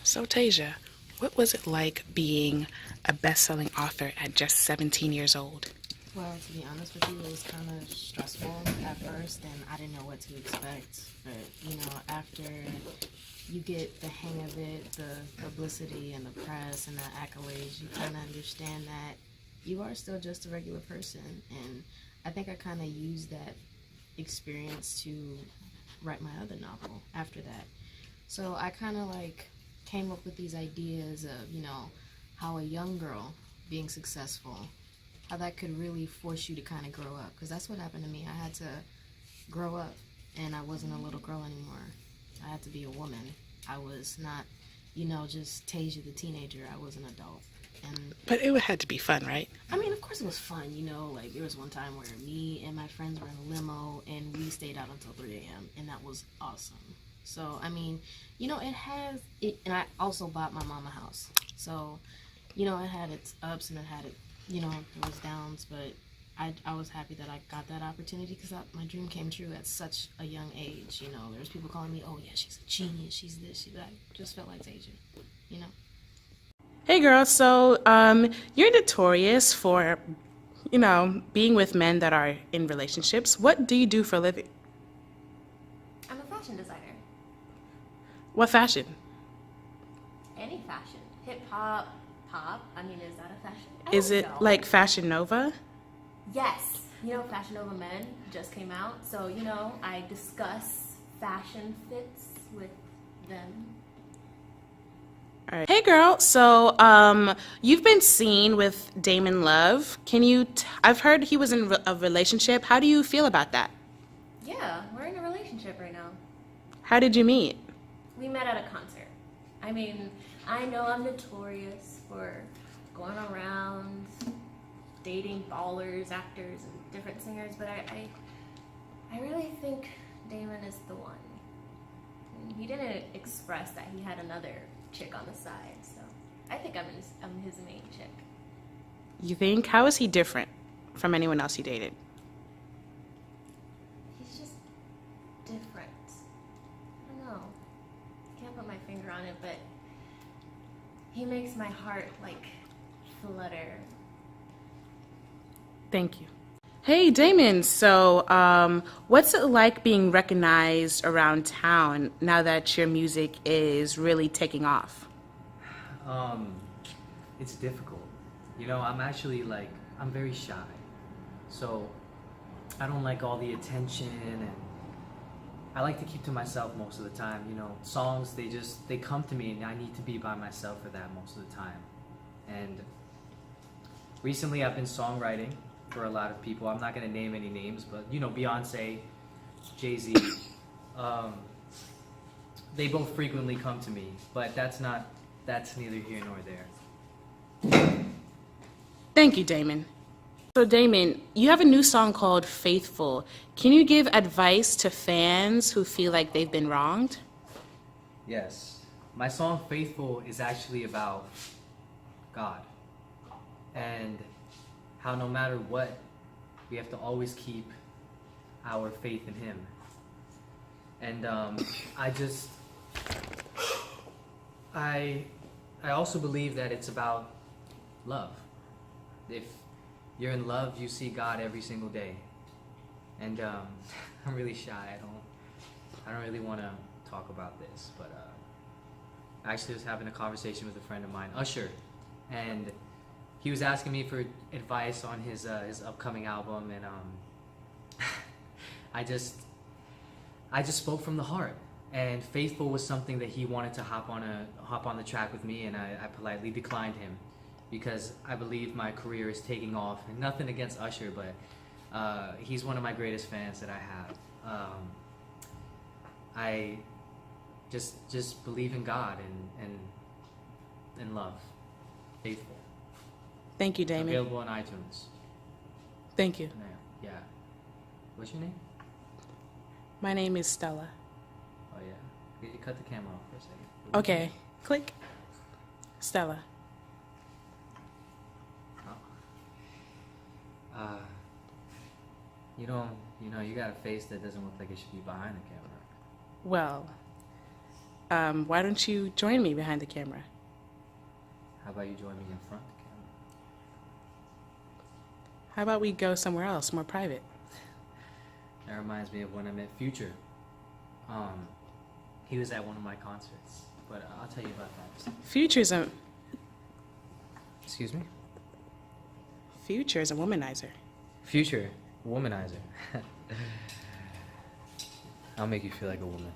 So Tasia, what was it like being a best-selling author at just 17 years old? Well, to be honest with you, it was kind of stressful at first, and I didn't know what to expect. But, after you get the hang of it, the publicity and the press and the accolades, you kind of understand that you are still just a regular person. And I think I kind of used that experience to write my other novel after that. So I kind of came up with these ideas of, how a young girl being successful, how that could really force you to kind of grow up. Because that's what happened to me. I had to grow up, and I wasn't a little girl anymore. I had to be a woman. I was not, just Tasia the teenager. I was an adult. But it had to be fun, right? I mean, of course it was fun, there was one time where me and my friends were in a limo, and we stayed out until 3 a.m., and that was awesome. So, and I also bought my mom a house. So, it had its ups and it had its downs, but I was happy that I got that opportunity because my dream came true at such a young age. There's people calling me, oh yeah, she's a genius, she's this, she's that. I just felt like Tasia, Hey girl, so you're notorious for, being with men that are in relationships. What do you do for a living? I'm a fashion designer. What fashion? Any fashion. Hip hop, pop. I mean, is that a fashion? Is it like Fashion Nova? Yes. Fashion Nova Men just came out. So, I discuss fashion fits with them. All right. Hey girl, so you've been seen with Damon Love. I've heard he was in a relationship. How do you feel about that? Yeah, we're in a relationship right now. How did you meet? We met at a concert. I mean, I know I'm notorious for going around dating ballers, actors, and different singers, but I really think Damon is the one. He didn't express that he had another chick on the side, so I think I'm his main chick. You think? How is he different from anyone else you dated? He's just different. I don't know. Can't put my finger on it, but he makes my heart flutter. Thank you. Hey Damon, so what's it like being recognized around town now that your music is really taking off? It's difficult. I'm actually I'm very shy. So I don't like all the attention, and I like to keep to myself most of the time. Songs, they come to me, and I need to be by myself for that most of the time. And recently I've been songwriting for a lot of people. I'm not going to name any names, but Beyonce, Jay-Z, they both frequently come to me, but that's neither here nor there. Thank you, Damon. So Damon, you have a new song called Faithful. Can you give advice to fans who feel like they've been wronged? Yes. My song Faithful is actually about God, and how no matter what, we have to always keep our faith in Him. And I also believe that it's about love. If you're in love, you see God every single day. And I'm really shy. I don't really want to talk about this, but I actually was having a conversation with a friend of mine, Usher, and he was asking me for advice on his upcoming album, and I just spoke from the heart. And Faithful was something that he wanted to hop on the track with me, and I politely declined him because I believe my career is taking off. And nothing against Usher, but he's one of my greatest fans that I have. I just believe in God and love. Faithful. Thank you, Damon. Available on iTunes. Thank you. Yeah. What's your name? My name is Stella. Oh yeah. Could you cut the camera off for a second? Okay. Click. Stella. You got a face that doesn't look like it should be behind the camera. Well, why don't you join me behind the camera? How about you join me in front of the camera? How about we go somewhere else, more private? That reminds me of when I met Future. He was at one of my concerts, but I'll tell you about that. Future's a Excuse me? womanizer. Future, womanizer. I'll make you feel like a woman.